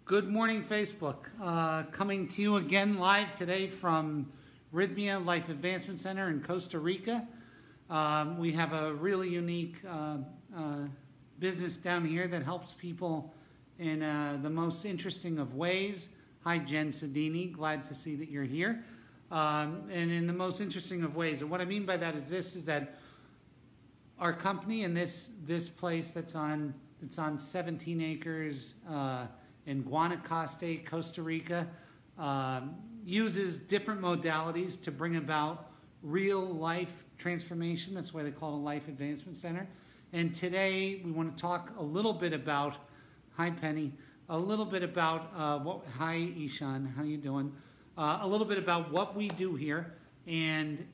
Good morning, Facebook. Coming to you again live today from Rythmia Life Advancement Center in Costa Rica. We have a really unique business down here that helps people in the most interesting of ways. Hi, Jen Sedini. Glad to see that you're here. And in the most interesting of ways. And what I mean by that is that our company and this place that's on 17 acres in Guanacaste, Costa Rica, uses different modalities to bring about real life transformation. That's why they call it a Life Advancement Center. And today we want to talk a little bit about, hi Penny, a little bit about, hi Ishan, how you doing? A little bit about what we do here and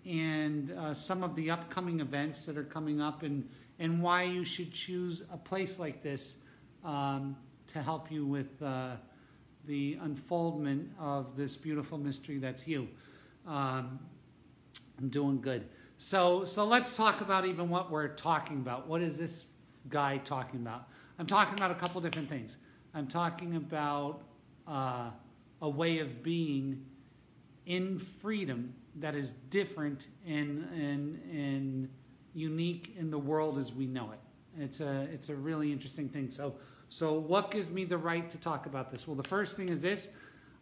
some of the upcoming events that are coming up and why you should choose a place like this to help you with the unfoldment of this beautiful mystery that's you. I'm doing good. So let's talk about even what we're talking about. What is this guy talking about? I'm talking about a couple different things. I'm talking about a way of being in freedom that is different and unique in the world as we know it. It's a really interesting thing. So what gives me the right to talk about this? Well, the first thing is this.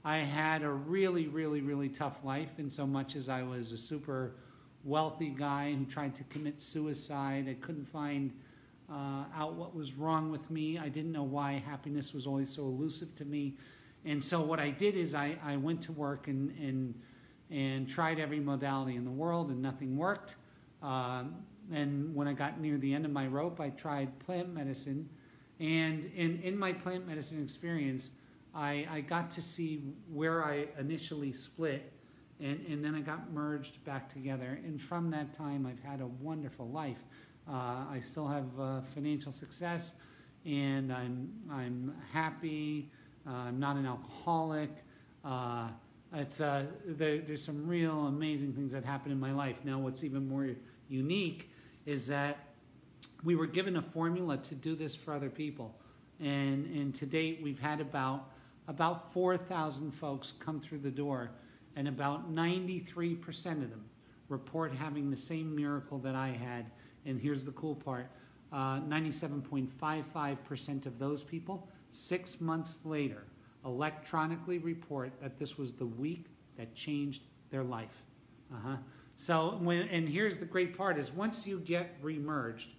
I had a really, really, really tough life in so much as I was a super wealthy guy who tried to commit suicide. I couldn't find out what was wrong with me. I didn't know why happiness was always so elusive to me. And so what I did is I went to work and tried every modality in the world and nothing worked. And when I got near the end of my rope, I tried plant medicine. And in my plant medicine experience, I got to see where I initially split, and then I got merged back together. And from that time, I've had a wonderful life. I still have financial success, and I'm happy. I'm not an alcoholic. There's some real amazing things that happen in my life. Now, what's even more unique is that we were given a formula to do this for other people, and to date we've had about 4,000 folks come through the door, and about 93% of them report having the same miracle that I had. And here's the cool part: 97.55% of those people 6 months later electronically report that this was the week that changed their life. So and here's the great part: is once you get remerged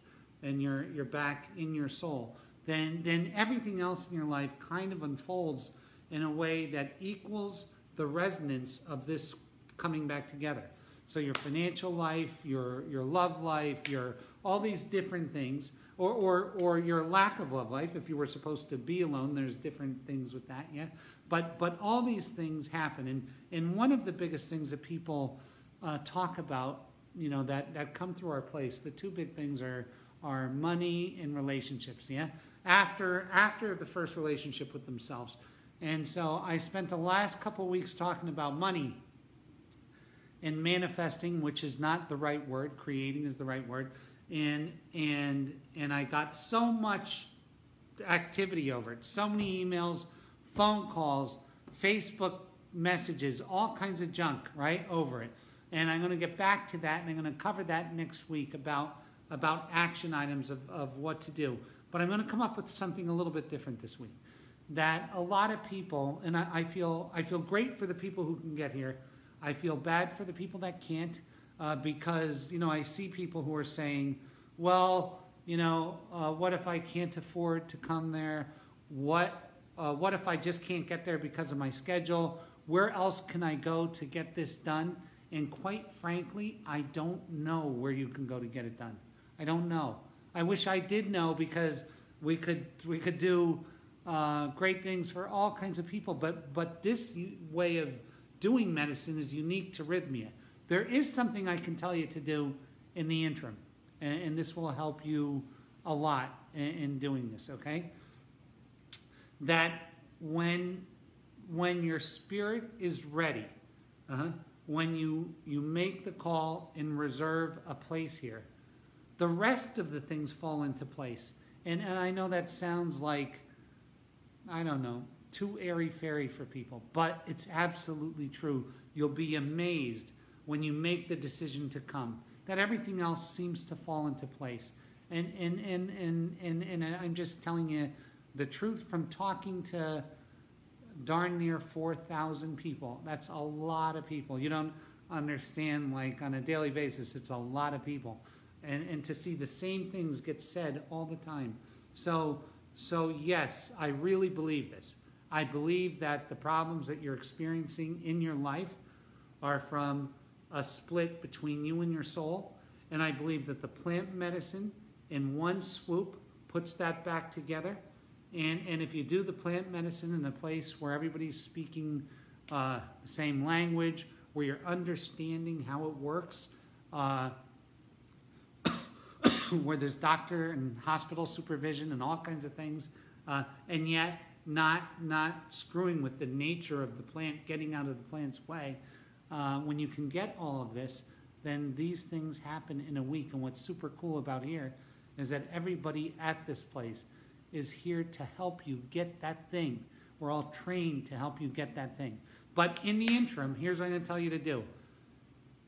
and you're back in your soul, then everything else in your life kind of unfolds in a way that equals the resonance of this coming back together. So your financial life, your love life, your all these different things, or your lack of love life. If you were supposed to be alone, there's different things with that, yeah. But all these things happen, and one of the biggest things that people talk about, that come through our place, the two big things are money and relationships, yeah? After the first relationship with themselves. And so I spent the last couple weeks talking about money and manifesting, which is not the right word, creating is the right word. And I got so much activity over it, so many emails, phone calls, Facebook messages, all kinds of junk, right, over it. And I'm going to get back to that, and I'm going to cover that next week about action items of what to do. But I'm going to come up with something a little bit different this week. That a lot of people, and I feel great for the people who can get here. I feel bad for the people that can't, because I see people who are saying, well, what if I can't afford to come there? What if I just can't get there because of my schedule? Where else can I go to get this done? And quite frankly, I don't know where you can go to get it done. I don't know. I wish I did know, because we could do great things for all kinds of people. But this way of doing medicine is unique to Rythmia. There is something I can tell you to do in the interim, and this will help you a lot in doing this. Okay? That when your spirit is ready, when you make the call and reserve a place here, the rest of the things fall into place. And I know that sounds like, I don't know, too airy-fairy for people, but it's absolutely true. You'll be amazed when you make the decision to come, that everything else seems to fall into place. And I'm just telling you the truth from talking to darn near 4,000 people. That's a lot of people. You don't understand, like on a daily basis, it's a lot of people. And to see the same things get said all the time. So yes, I really believe this. I believe that the problems that you're experiencing in your life are from a split between you and your soul. And I believe that the plant medicine in one swoop puts that back together. And if you do the plant medicine in a place where everybody's speaking the same language, where you're understanding how it works, where there's doctor and hospital supervision and all kinds of things, and yet not screwing with the nature of the plant, getting out of the plant's way. When you can get all of this, then these things happen in a week. And what's super cool about here is that everybody at this place is here to help you get that thing. We're all trained to help you get that thing. But in the interim, here's what I'm going to tell you to do.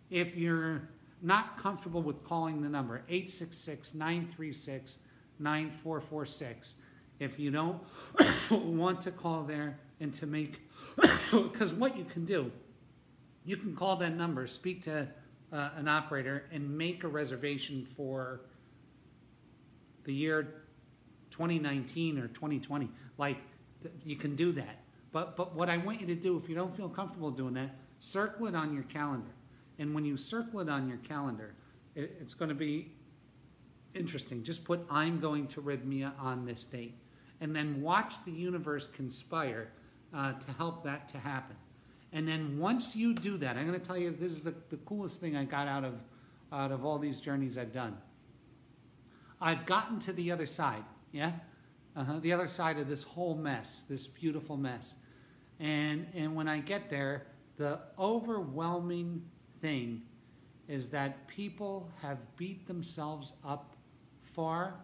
If you're not comfortable with calling the number, 866-936-9446. If you don't want to call there and to make, because what you can do, you can call that number, speak to an operator, and make a reservation for the year 2019 or 2020. Like, you can do that. But what I want you to do, if you don't feel comfortable doing that, circle it on your calendar. And when you circle it on your calendar, it's going to be interesting. Just put, I'm going to Rythmia on this date. And then watch the universe conspire to help that to happen. And then once you do that, I'm going to tell you, this is the coolest thing I got out of all these journeys I've done. I've gotten to the other side, yeah? The other side of this whole mess, this beautiful mess. And when I get there, the overwhelming thing is that people have beat themselves up far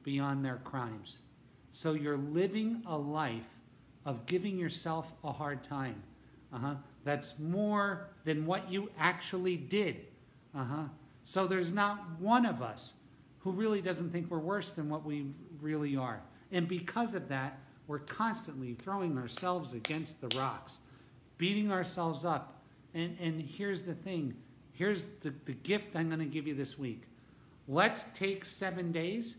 beyond their crimes. So you're living a life of giving yourself a hard time. That's more than what you actually did. So there's not one of us who really doesn't think we're worse than what we really are. And because of that, we're constantly throwing ourselves against the rocks, beating ourselves up. And here's the thing. Here's the gift I'm going to give you this week. Let's take 7 days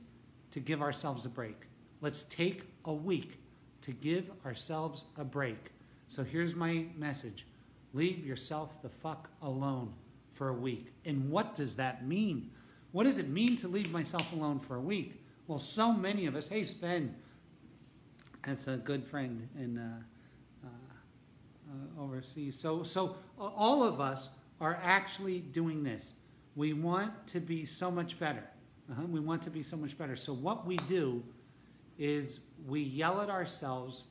to give ourselves a break. Let's take a week to give ourselves a break. So here's my message. Leave yourself the fuck alone for a week. And what does that mean? What does it mean to leave myself alone for a week? Well, so many of us, hey Sven, that's a good friend in overseas. So all of us are actually doing this. We want to be so much better. We want to be so much better. So what we do is we yell at ourselves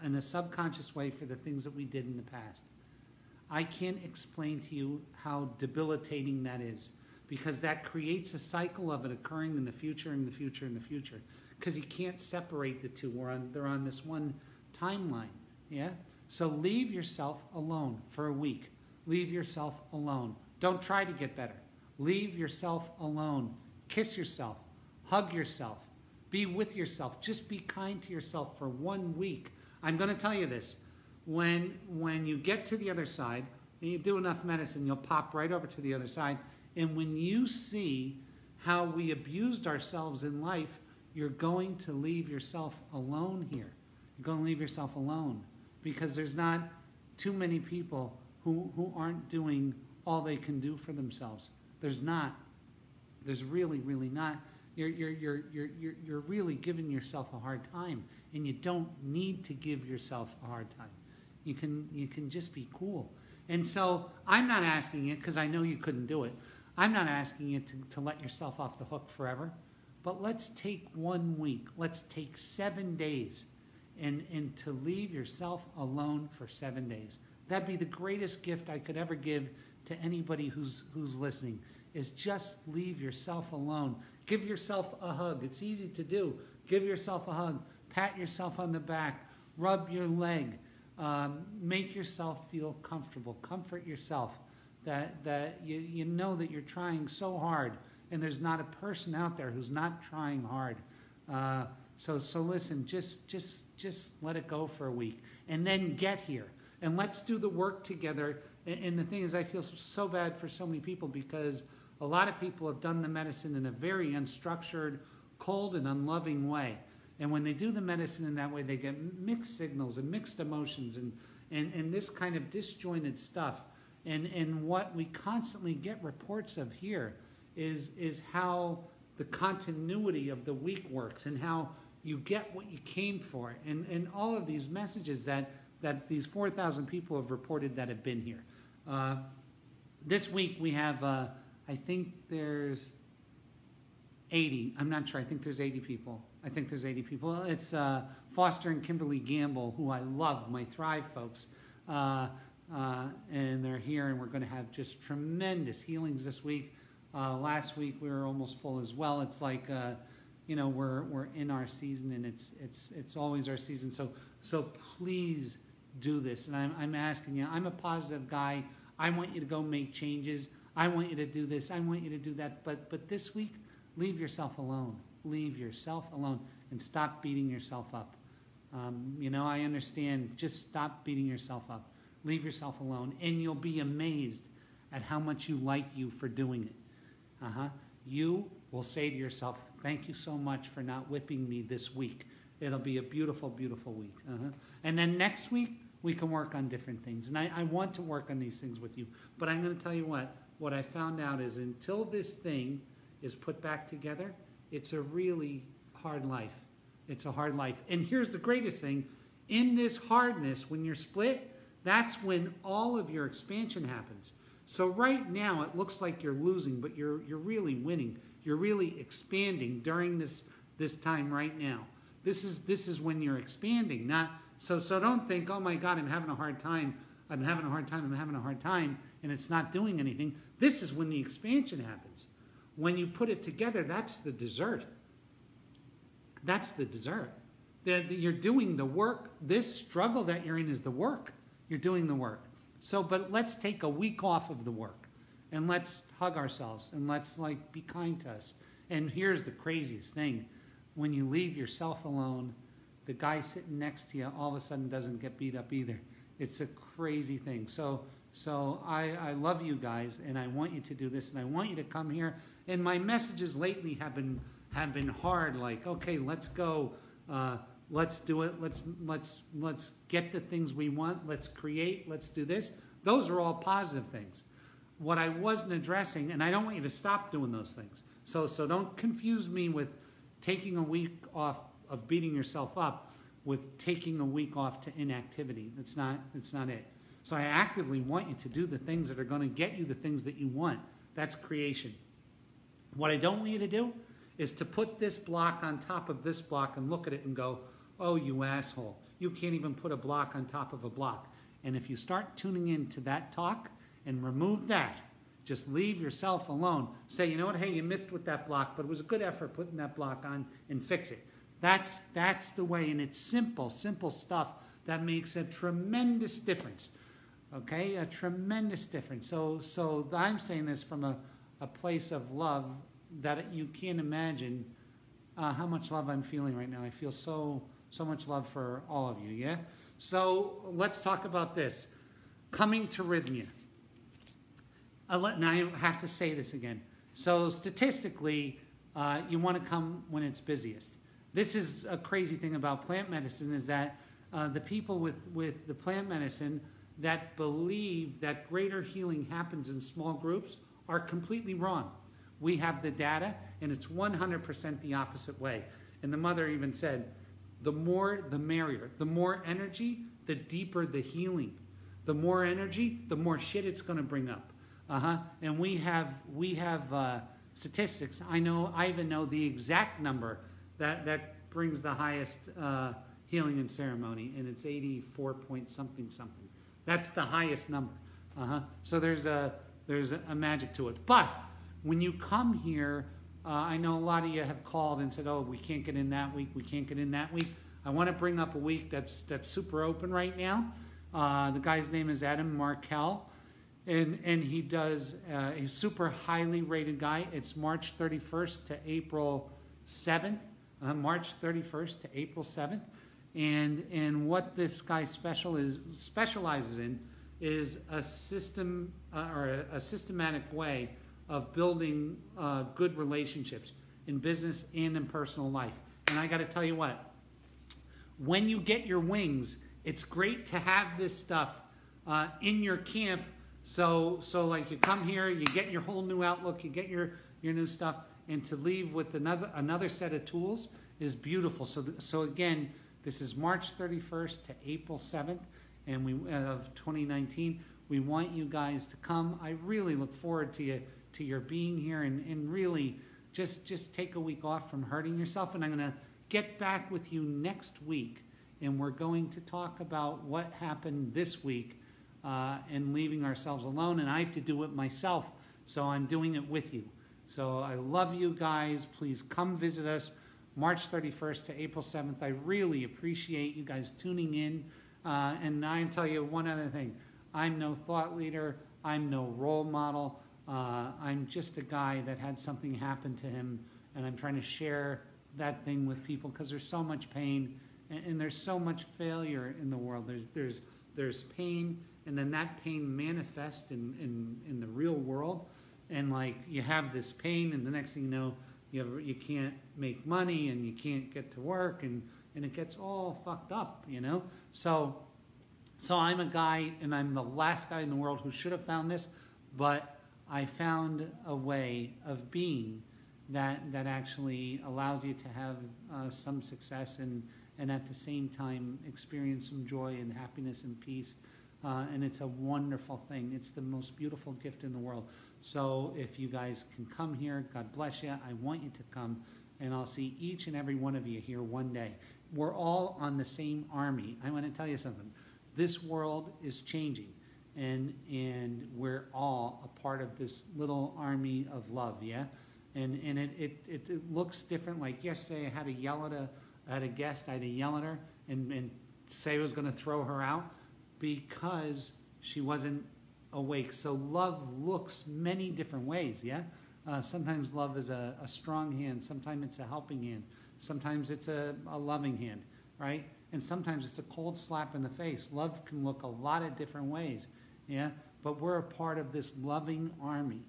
in a subconscious way for the things that we did in the past. I can't explain to you how debilitating that is, because that creates a cycle of it occurring in the future, in the future, in the future, because you can't separate the two. They're on this one timeline, yeah? So leave yourself alone for a week. Leave yourself alone. Don't try to get better. Leave yourself alone. Kiss yourself. Hug yourself. Be with yourself. Just be kind to yourself for 1 week. I'm going to tell you this. When you get to the other side, and you do enough medicine, you'll pop right over to the other side. And when you see how we abused ourselves in life, you're going to leave yourself alone here. You're going to leave yourself alone, because there's not too many people who aren't doing all they can do for themselves. There's not. There's really, really not. You're really giving yourself a hard time, and you don't need to give yourself a hard time. You can just be cool. And so I'm not asking you, because I know you couldn't do it, I'm not asking you to let yourself off the hook forever, but let's take 1 week. Let's take 7 days and to leave yourself alone for 7 days. That'd be the greatest gift I could ever give to anybody who's listening, is just leave yourself alone. Give yourself a hug. It's easy to do. Give yourself a hug. Pat yourself on the back. rub your leg, make yourself feel comfortable, comfort yourself that you know that you're trying so hard, and there's not a person out there who's not trying hard. So listen, just let it go for a week, and then get here, and let's do the work together. And the thing is, I feel so bad for so many people, because a lot of people have done the medicine in a very unstructured, cold, and unloving way. And when they do the medicine in that way, they get mixed signals and mixed emotions and this kind of disjointed stuff. And what we constantly get reports of here is how the continuity of the week works, and how you get what you came for. And all of these messages that these 4,000 people have reported that have been here. This week we have, I think there's 80. I'm not sure. I think there's 80 people. It's Foster and Kimberly Gamble, who I love, my Thrive folks. And they're here, and we're going to have just tremendous healings this week. Last week we were almost full as well. It's like, you know, we're in our season, and it's always our season. So please do this. And I'm asking you. I'm a positive guy. I want you to go make changes. I want you to do this. I want you to do that. But this week, leave yourself alone. Leave yourself alone, and stop beating yourself up. You know, I understand. Just stop beating yourself up. Leave yourself alone, and you'll be amazed at how much you like you for doing it. You will say to yourself, thank you so much for not whipping me this week. It'll be a beautiful, beautiful week. And then next week, we can work on different things. And I want to work on these things with you. But I'm going to tell you what I found out is, until this thing is put back together, it's a really hard life. It's a hard life. And here's the greatest thing. In this hardness, when you're split, that's when all of your expansion happens. So right now, it looks like you're losing, but you're really winning. You're really expanding during this time right now. This is when you're expanding. Not so don't think, oh my God, I'm having a hard time, and it's not doing anything. This is when the expansion happens. When you put it together, that's the dessert. That's the dessert. You're doing the work. This struggle that you're in is the work. You're doing the work. So, but let's take a week off of the work, and let's hug ourselves, and let's be kind to us. And here's the craziest thing. When you leave yourself alone, the guy sitting next to you all of a sudden doesn't get beat up either. It's a crazy thing. So I love you guys, and I want you to do this, and I want you to come here. And my messages lately have been hard, like, okay, let's go. Let's do it. Let's get the things we want. Let's create. Let's do this. Those are all positive things. What I wasn't addressing, and I don't want you to stop doing those things. So don't confuse me with taking a week off of beating yourself up with taking a week off to inactivity. It's not it. So I actively want you to do the things that are going to get you the things that you want. That's creation. What I don't want you to do is to put this block on top of this block and look at it and go, oh, you asshole. You can't even put a block on top of a block. And if you start tuning into that talk and remove that, just leave yourself alone. Say, you know what, hey, you missed with that block, but it was a good effort putting that block on, and fix it. That's the way, and it's simple stuff that makes a tremendous difference. Okay, a tremendous difference. So I'm saying this from a place of love that you can't imagine how much love I'm feeling right now. I feel so much love for all of you, yeah? So let's talk about this. Coming to Rythmia. And I have to say this again. So statistically, you want to come when it's busiest. This is a crazy thing about plant medicine, is that the people with the plant medicine that believe that greater healing happens in small groups are completely wrong. We have the data, and it's 100% the opposite way. And the mother even said, the more the merrier. The more energy, the deeper the healing. The more energy, the more shit it's going to bring up. And we have statistics. I even know the exact number that brings the highest healing and ceremony, and it's 84 point something. That's the highest number. So there's a magic to it. But when you come here, I know a lot of you have called and said, oh, we can't get in that week, we can't get in that week. I want to bring up a week that's super open right now. The guy's name is Adam Markell, and he does a super highly rated guy. It's March 31st to April 7th. March 31st to April 7th. And what this guy specializes in is a system or a systematic way of building good relationships in business and in personal life. And I got to tell you what, when you get your wings, it's great to have this stuff in your camp. So like you come here, you get your whole new outlook, you get your new stuff, and to leave with another set of tools is beautiful. So again, this is March 31st to April 7th, and of 2019. We want you guys to come. I really look forward to your being here, and really just take a week off from hurting yourself. And I'm going to get back with you next week, and we're going to talk about what happened this week and leaving ourselves alone. And I have to do it myself, so I'm doing it with you. So I love you guys. Please come visit us March 31st to April 7th. I really appreciate you guys tuning in. And I tell you one other thing. I'm no thought leader. I'm no role model. I'm just a guy that had something happen to him, and I'm trying to share that thing with people because there's so much pain and there's so much failure in the world. There's pain, and then that pain manifests in the real world. And like you have this pain, and the next thing you know, you can't make money, and you can't get to work, and it gets all fucked up, you know? So I'm a guy, and I'm the last guy in the world who should have found this, but I found a way of being that actually allows you to have some success and at the same time experience some joy and happiness and peace. And it's a wonderful thing. It's the most beautiful gift in the world. So if you guys can come here, God bless you. I want you to come, and I'll see each and every one of you here one day. We're all on the same army. I want to tell you something. This world is changing, and we're all a part of this little army of love, yeah? And it looks different. Like yesterday, I had a guest, I had to yell at her and say I was going to throw her out because she wasn't awake. So love looks many different ways, yeah? Sometimes love is a strong hand. Sometimes it's a helping hand. Sometimes it's a loving hand, right? And sometimes it's a cold slap in the face. Love can look a lot of different ways, yeah? But we're a part of this loving army.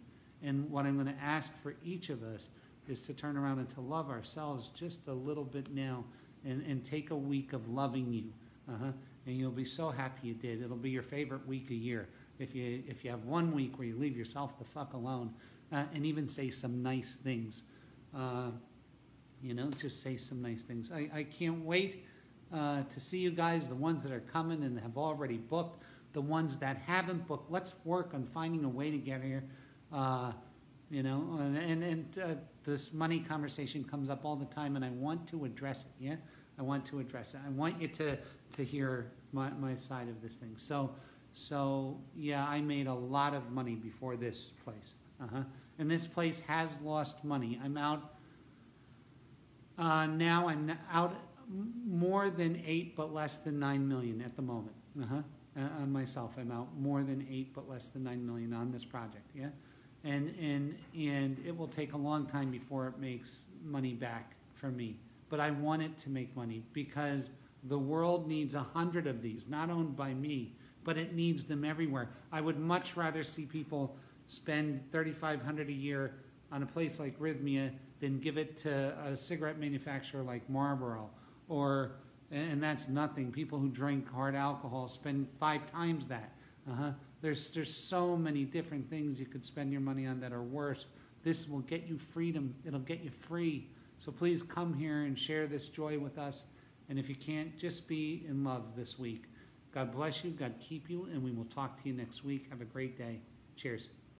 And what I'm going to ask for each of us is to turn around and to love ourselves just a little bit now and take a week of loving you. And you'll be so happy you did. It'll be your favorite week a year. If you have 1 week where you leave yourself the fuck alone and even say some nice things. Just say some nice things. I can't wait to see you guys, the ones that are coming and have already booked, the ones that haven't booked. Let's work on finding a way to get here. This money conversation comes up all the time, and I want to address it, yeah? I want to address it. I want you to hear my side of this thing. So yeah, I made a lot of money before this place. And this place has lost money. I'm out, now I'm out more than 8 but less than 9 million at the moment. On myself, I'm out more than 8 but less than 9 million on this project, yeah? And it will take a long time before it makes money back for me. But I want it to make money because the world needs 100 of these, not owned by me, but it needs them everywhere. I would much rather see people spend $3,500 a year on a place like Rythmia than give it to a cigarette manufacturer like Marlboro, and that's nothing. People who drink hard alcohol spend 5 times that. There's so many different things you could spend your money on that are worse. This will get you freedom. It'll get you free. So please come here and share this joy with us. And if you can't, just be in love this week. God bless you. God keep you. And we will talk to you next week. Have a great day. Cheers.